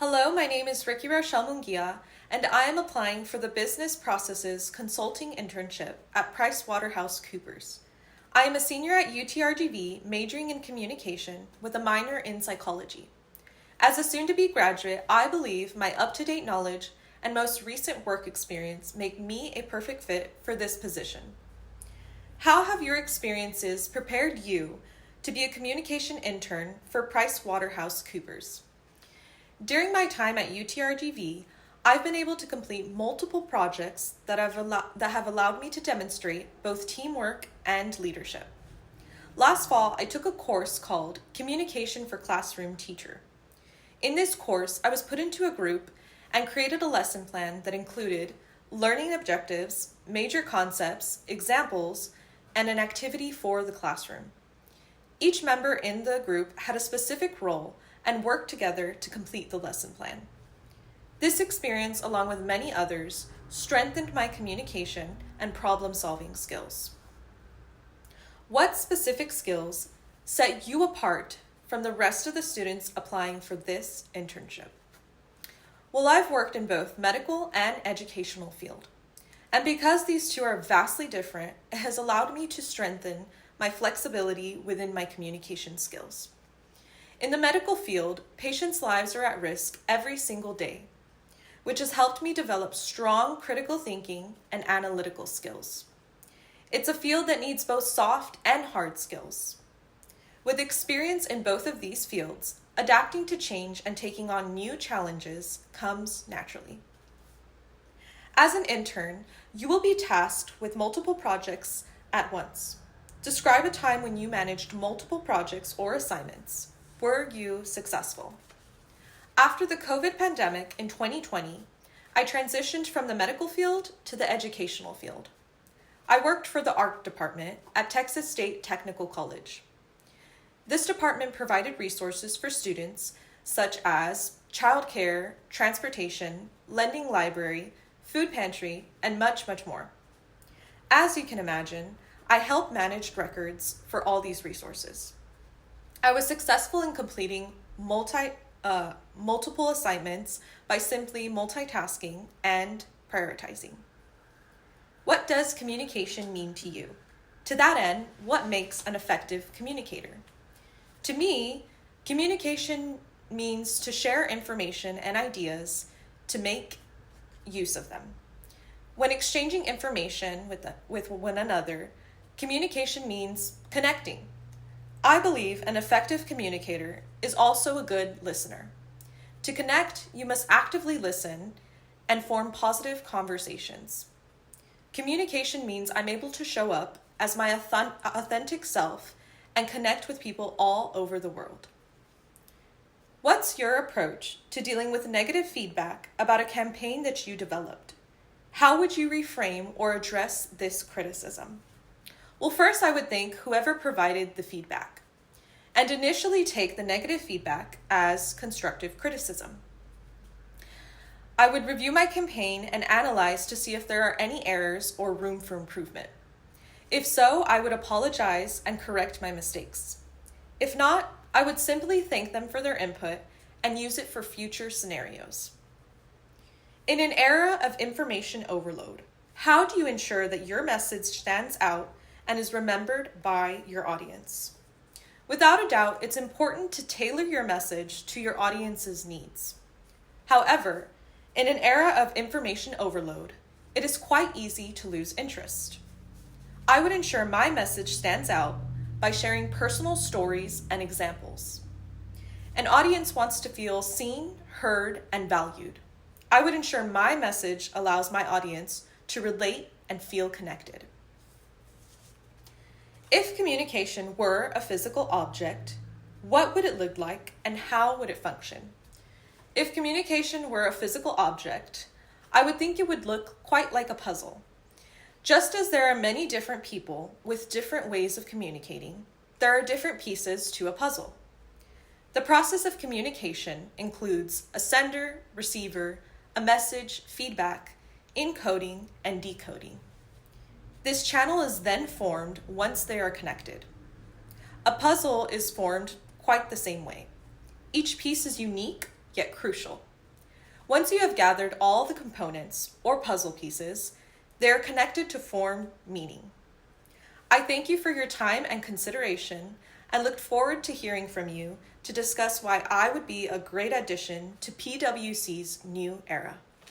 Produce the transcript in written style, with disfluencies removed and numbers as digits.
Hello, my name is Rochelle Munguia, and I am applying for the Business Processes Consulting Internship at PricewaterhouseCoopers. I am a senior at UTRGV, majoring in communication with a minor in psychology. As a soon-to-be graduate, I believe my up-to-date knowledge and most recent work experience make me a perfect fit for this position. How have your experiences prepared you to be a communication intern for PricewaterhouseCoopers? During my time at UTRGV, I've been able to complete multiple projects that have allowed me to demonstrate both teamwork and leadership. Last fall, I took a course called Communication for Classroom Teacher. In this course, I was put into a group and created a lesson plan that included learning objectives, major concepts, examples, and an activity for the classroom. Each member in the group had a specific role and worked together to complete the lesson plan. This experience, along with many others, strengthened my communication and problem-solving skills. What specific skills set you apart from the rest of the students applying for this internship? Well, I've worked in both medical and educational field, and because these two are vastly different, it has allowed me to strengthen my flexibility within my communication skills. In the medical field, patients' lives are at risk every single day, which has helped me develop strong critical thinking and analytical skills. It's a field that needs both soft and hard skills. With experience in both of these fields, adapting to change and taking on new challenges comes naturally. As an intern, you will be tasked with multiple projects at once. Describe a time when you managed multiple projects or assignments. Were you successful? After the COVID pandemic in 2020, I transitioned from the medical field to the educational field. I worked for the art department at Texas State Technical College. This department provided resources for students such as childcare, transportation, lending library, food pantry, and much, much more. As you can imagine, I helped manage records for all these resources. I was successful in completing multiple assignments by simply multitasking and prioritizing. What does communication mean to you? To that end, what makes an effective communicator? To me, communication means to share information and ideas to make use of them. When exchanging information with one another, communication means connecting. I believe an effective communicator is also a good listener. To connect, you must actively listen and form positive conversations. Communication means I'm able to show up as my authentic self and connect with people all over the world. What's your approach to dealing with negative feedback about a campaign that you developed? How would you reframe or address this criticism? Well, first I would thank whoever provided the feedback and initially take the negative feedback as constructive criticism. I would review my campaign and analyze to see if there are any errors or room for improvement. If so, I would apologize and correct my mistakes. If not, I would simply thank them for their input and use it for future scenarios. In an era of information overload, how do you ensure that your message stands out and is remembered by your audience? Without a doubt, it's important to tailor your message to your audience's needs. However, in an era of information overload, it is quite easy to lose interest. I would ensure my message stands out by sharing personal stories and examples. An audience wants to feel seen, heard, and valued. I would ensure my message allows my audience to relate and feel connected. If communication were a physical object, what would it look like and how would it function? If communication were a physical object, I would think it would look quite like a puzzle. Just as there are many different people with different ways of communicating, there are different pieces to a puzzle. The process of communication includes a sender, receiver, a message, feedback, encoding, and decoding. This channel is then formed once they are connected. A puzzle is formed quite the same way. Each piece is unique, yet crucial. Once you have gathered all the components, or puzzle pieces, they are connected to form meaning. I thank you for your time and consideration, and look forward to hearing from you to discuss why I would be a great addition to PwC's new era.